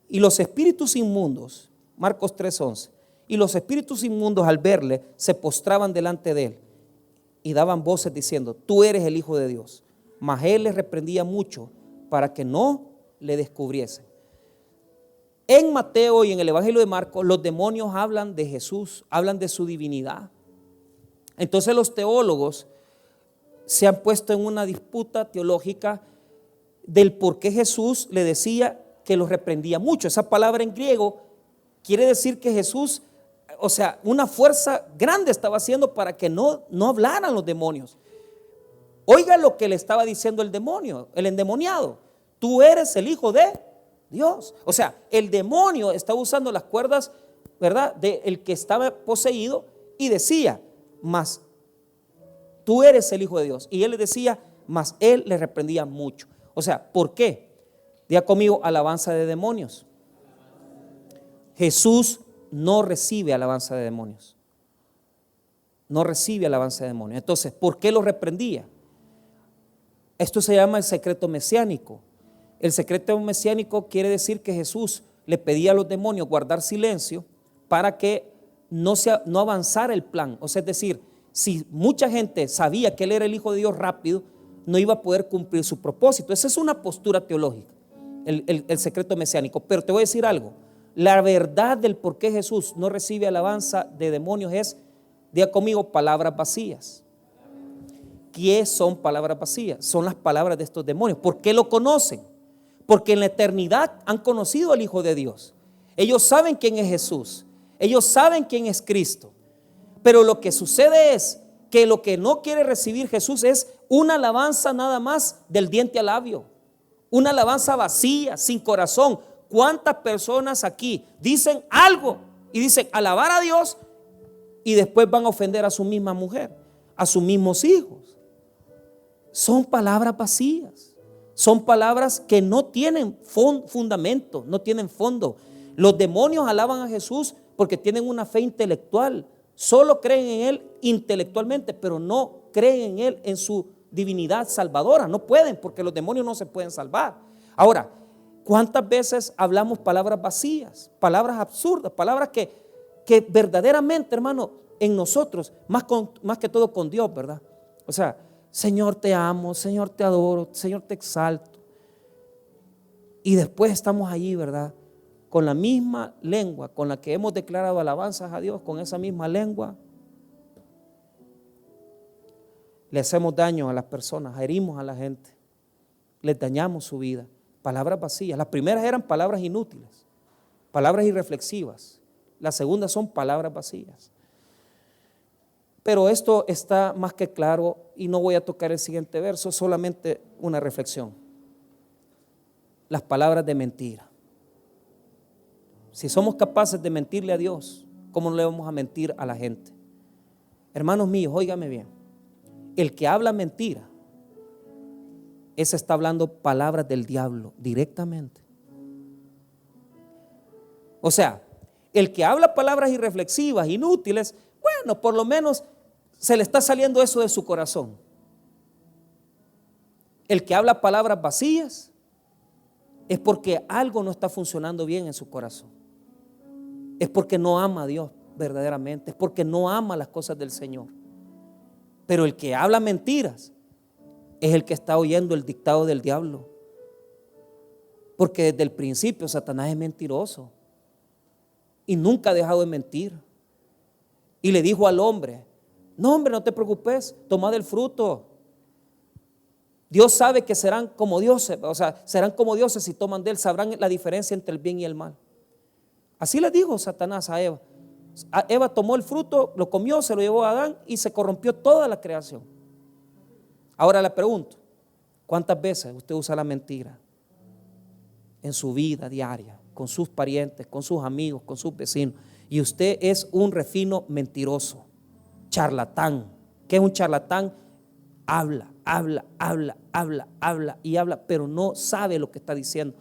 Y los espíritus inmundos, Marcos 3:11, y los espíritus inmundos al verle se postraban delante de él y daban voces diciendo: tú eres el Hijo de Dios. Mas él les reprendía mucho para que no le descubriesen. En Mateo y en el Evangelio de Marcos, los demonios hablan de Jesús, hablan de su divinidad. Entonces los teólogos se han puesto en una disputa teológica del por qué Jesús le decía que los reprendía mucho. Esa palabra en griego quiere decir que Jesús, o sea, una fuerza grande estaba haciendo para que no hablaran los demonios. Oiga lo que le estaba diciendo el demonio, el endemoniado: tú eres el Hijo de Dios. O sea, el demonio estaba usando las cuerdas, ¿verdad?, del que estaba poseído, y decía: mas tú eres el Hijo de Dios. Y él le decía, mas él le reprendía mucho. O sea, ¿por qué? Diga conmigo: alabanza de demonios. Jesús no recibe alabanza de demonios. No recibe alabanza de demonios. Entonces, ¿por qué lo reprendía? Esto se llama el secreto mesiánico. El secreto mesiánico quiere decir que Jesús le pedía a los demonios guardar silencio para que no avanzara el plan. O sea, es decir, si mucha gente sabía que él era el Hijo de Dios rápido, no iba a poder cumplir su propósito. Esa es una postura teológica, el secreto mesiánico. Pero te voy a decir algo: la verdad del por qué Jesús no recibe alabanza de demonios es, diga conmigo, palabras vacías. ¿Qué son palabras vacías? Son las palabras de estos demonios. ¿Por qué lo conocen? Porque en la eternidad han conocido al Hijo de Dios. Ellos saben quién es Jesús. Ellos saben quién es Cristo. Pero lo que sucede es que lo que no quiere recibir Jesús es una alabanza nada más del diente al labio. Una alabanza vacía, sin corazón. ¿Cuántas personas aquí dicen algo y dicen alabar a Dios y después van a ofender a su misma mujer, a sus mismos hijos? Son palabras vacías. Son palabras que no tienen fundamento, no tienen fondo. Los demonios alaban a Jesús porque tienen una fe intelectual. Solo creen en Él intelectualmente, pero no creen en Él en su divinidad salvadora. No pueden, porque los demonios no se pueden salvar. Ahora, ¿cuántas veces hablamos palabras vacías, palabras absurdas, palabras que verdaderamente, hermano, en nosotros, más que todo con Dios, ¿verdad? O sea, Señor, te amo, Señor, te adoro, Señor, te exalto. Y después estamos allí, ¿verdad?, con la misma lengua con la que hemos declarado alabanzas a Dios, con esa misma lengua, le hacemos daño a las personas, herimos a la gente, les dañamos su vida. Palabras vacías. Las primeras eran palabras inútiles, palabras irreflexivas. Las segundas son palabras vacías. Pero esto está más que claro y no voy a tocar el siguiente verso, solamente una reflexión. Las palabras de mentira. Si somos capaces de mentirle a Dios, ¿cómo no le vamos a mentir a la gente? Hermanos míos, óigame bien. El que habla mentira, ese está hablando palabras del diablo directamente. O sea, el que habla palabras irreflexivas, inútiles, bueno, por lo menos se le está saliendo eso de su corazón. El que habla palabras vacías es porque algo no está funcionando bien en su corazón. Es porque no ama a Dios verdaderamente, es porque no ama las cosas del Señor. Pero el que habla mentiras es el que está oyendo el dictado del diablo. Porque desde el principio Satanás es mentiroso y nunca ha dejado de mentir. Y le dijo al hombre: no, hombre, no te preocupes, toma del fruto. Dios sabe que serán como dioses, o sea, serán como dioses si toman de él, sabrán la diferencia entre el bien y el mal. Así le dijo Satanás a Eva. Eva tomó el fruto, lo comió, se lo llevó a Adán y se corrompió toda la creación. Ahora le pregunto, ¿cuántas veces usted usa la mentira en su vida diaria, con sus parientes, con sus amigos, con sus vecinos? Y usted es un refino mentiroso, charlatán. ¿Qué es un charlatán? Habla y habla, pero no sabe lo que está diciendo,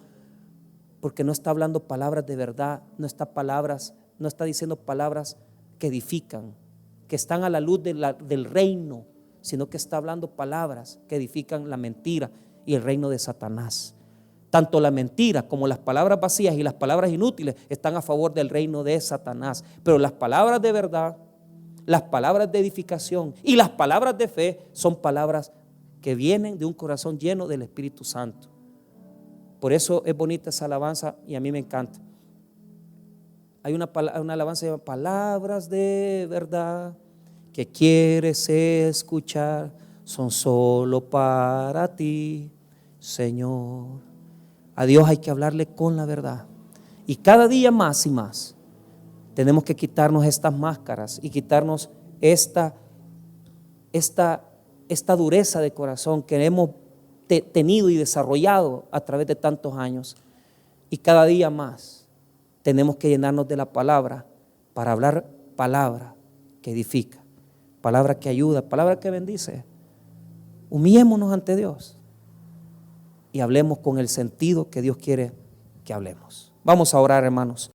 porque no está hablando palabras de verdad, no está diciendo palabras que edifican, que están a la luz del reino, sino que está hablando palabras que edifican la mentira y el reino de Satanás. Tanto la mentira como las palabras vacías y las palabras inútiles están a favor del reino de Satanás, pero las palabras de verdad, las palabras de edificación y las palabras de fe son palabras que vienen de un corazón lleno del Espíritu Santo. Por eso es bonita esa alabanza y a mí me encanta. Hay una alabanza que se llama palabras de verdad que quieres escuchar, son solo para ti, Señor. A Dios hay que hablarle con la verdad. Y cada día más y más tenemos que quitarnos estas máscaras y quitarnos esta dureza de corazón que hemos tenido y desarrollado a través de tantos años. Y cada día más tenemos que llenarnos de la palabra para hablar palabra que edifica, palabra que ayuda, palabra que bendice. Humillémonos ante Dios y hablemos con el sentido que Dios quiere que hablemos. Vamos a orar, hermanos.